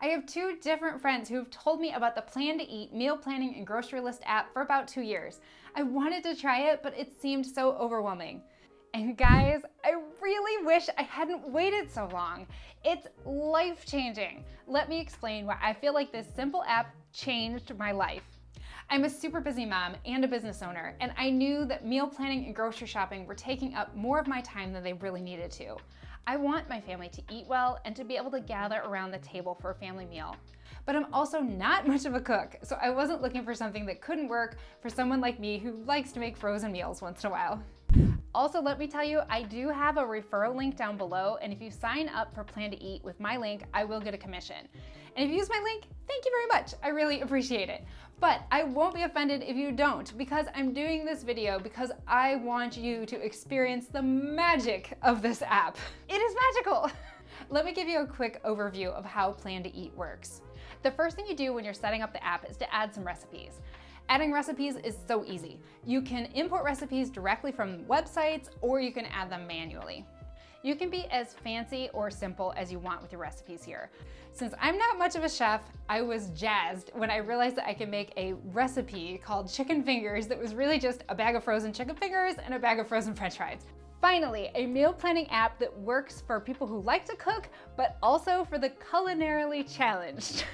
I have two different friends who have told me about the Plan to Eat meal planning and grocery list app for about 2 years. I wanted to try it, but it seemed so overwhelming. And guys, I really wish I hadn't waited so long. It's life-changing. Let me explain why I feel like this simple app changed my life. I'm a super busy mom and a business owner, and I knew that meal planning and grocery shopping were taking up more of my time than they really needed to. I want my family to eat well and to be able to gather around the table for a family meal. But I'm also not much of a cook, so I wasn't looking for something that couldn't work for someone like me who likes to make frozen meals once in a while. Also, let me tell you, I do have a referral link down below, and if you sign up for Plan to Eat with my link, I will get a commission. And if you use my link, thank you very much. I really appreciate it. But I won't be offended if you don't, because I'm doing this video because I want you to experience the magic of this app. It is magical. Let me give you a quick overview of how Plan to Eat works. The first thing you do when you're setting up the app is to add some recipes. Adding recipes is so easy. You can import recipes directly from websites, or you can add them manually. You can be as fancy or simple as you want with your recipes here. Since I'm not much of a chef, I was jazzed when I realized that I could make a recipe called chicken fingers that was really just a bag of frozen chicken fingers and a bag of frozen French fries. Finally, a meal planning app that works for people who like to cook, but also for the culinarily challenged.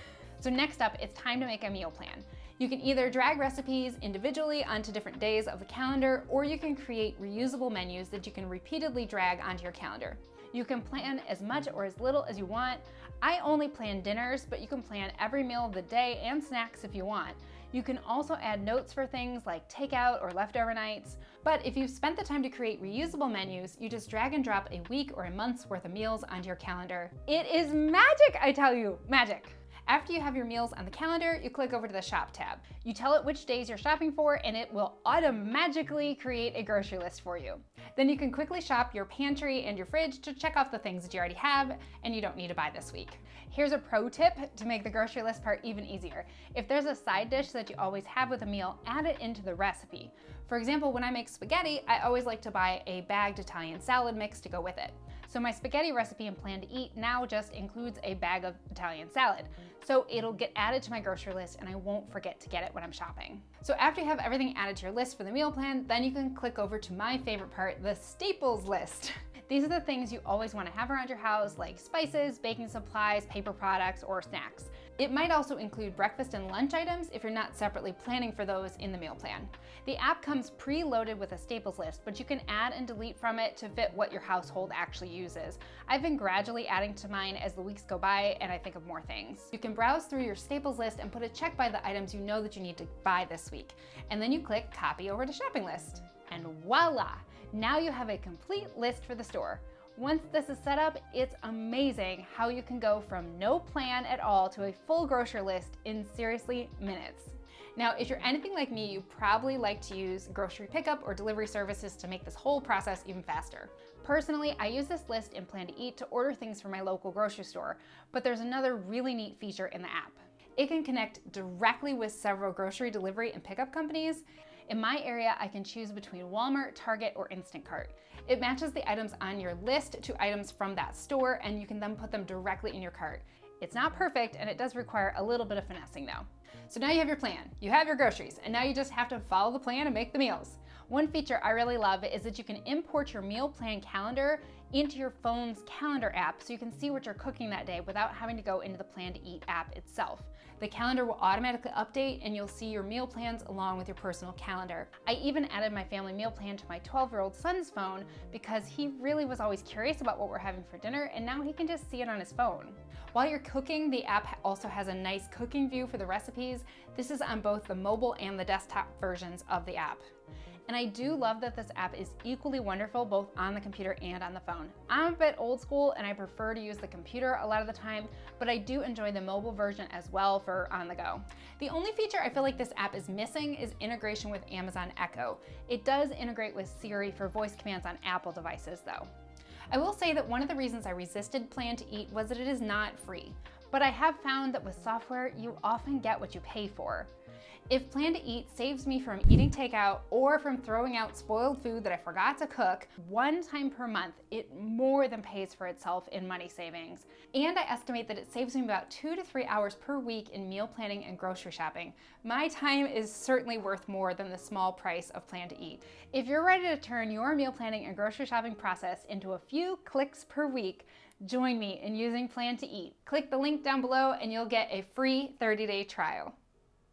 So next up, it's time to make a meal plan. You can either drag recipes individually onto different days of the calendar, or you can create reusable menus that you can repeatedly drag onto your calendar. You can plan as much or as little as you want. I only plan dinners, but you can plan every meal of the day and snacks if you want. You can also add notes for things like takeout or leftover nights. But if you've spent the time to create reusable menus, you just drag and drop a week or a month's worth of meals onto your calendar. It is magic, I tell you, magic. After you have your meals on the calendar, you click over to the Shop tab. You tell it which days you're shopping for, and it will automatically create a grocery list for you. Then you can quickly shop your pantry and your fridge to check off the things that you already have and you don't need to buy this week. Here's a pro tip to make the grocery list part even easier. If there's a side dish that you always have with a meal, add it into the recipe. For example, when I make spaghetti, I always like to buy a bagged Italian salad mix to go with it. So my spaghetti recipe and Plan to Eat now just includes a bag of Italian salad. So it'll get added to my grocery list and I won't forget to get it when I'm shopping. So after you have everything added to your list for the meal plan, then you can click over to my favorite part, the staples list. These are the things you always want to have around your house, like spices, baking supplies, paper products, or snacks. It might also include breakfast and lunch items if you're not separately planning for those in the meal plan. The app comes pre-loaded with a staples list, but you can add and delete from it to fit what your household actually uses. I've been gradually adding to mine as the weeks go by and I think of more things. You can browse through your staples list and put a check by the items you know that you need to buy this week. And then you click copy over to shopping list. And voila! Now you have a complete list for the store. Once this is set up, it's amazing how you can go from no plan at all to a full grocery list in seriously minutes. Now, if you're anything like me, you probably like to use grocery pickup or delivery services to make this whole process even faster. Personally, I use this list in Plan to Eat to order things from my local grocery store, but there's another really neat feature in the app. It can connect directly with several grocery delivery and pickup companies. In my area, I can choose between Walmart, Target, or Instacart. It matches the items on your list to items from that store, and you can then put them directly in your cart. It's not perfect, and it does require a little bit of finessing though. So now you have your plan, you have your groceries, and now you just have to follow the plan and make the meals. One feature I really love is that you can import your meal plan calendar into your phone's calendar app so you can see what you're cooking that day without having to go into the Plan to Eat app itself. The calendar will automatically update and you'll see your meal plans along with your personal calendar. I even added my family meal plan to my 12-year-old son's phone because he really was always curious about what we're having for dinner, and now he can just see it on his phone. While you're cooking, the app also has a nice cooking view for the recipes. This is on both the mobile and the desktop versions of the app. And I do love that this app is equally wonderful both on the computer and on the phone. I'm a bit old school and I prefer to use the computer a lot of the time, but I do enjoy the mobile version as well for on the go. The only feature I feel like this app is missing is integration with Amazon Echo. It does integrate with Siri for voice commands on Apple devices though. I will say that one of the reasons I resisted Plan to Eat was that it is not free, but I have found that with software, you often get what you pay for. If Plan to Eat saves me from eating takeout or from throwing out spoiled food that I forgot to cook one time per month, it more than pays for itself in money savings. And I estimate that it saves me about 2 to 3 hours per week in meal planning and grocery shopping. My time is certainly worth more than the small price of Plan to Eat. If you're ready to turn your meal planning and grocery shopping process into a few clicks per week, join me in using Plan to Eat. Click the link down below and you'll get a free 30-day trial.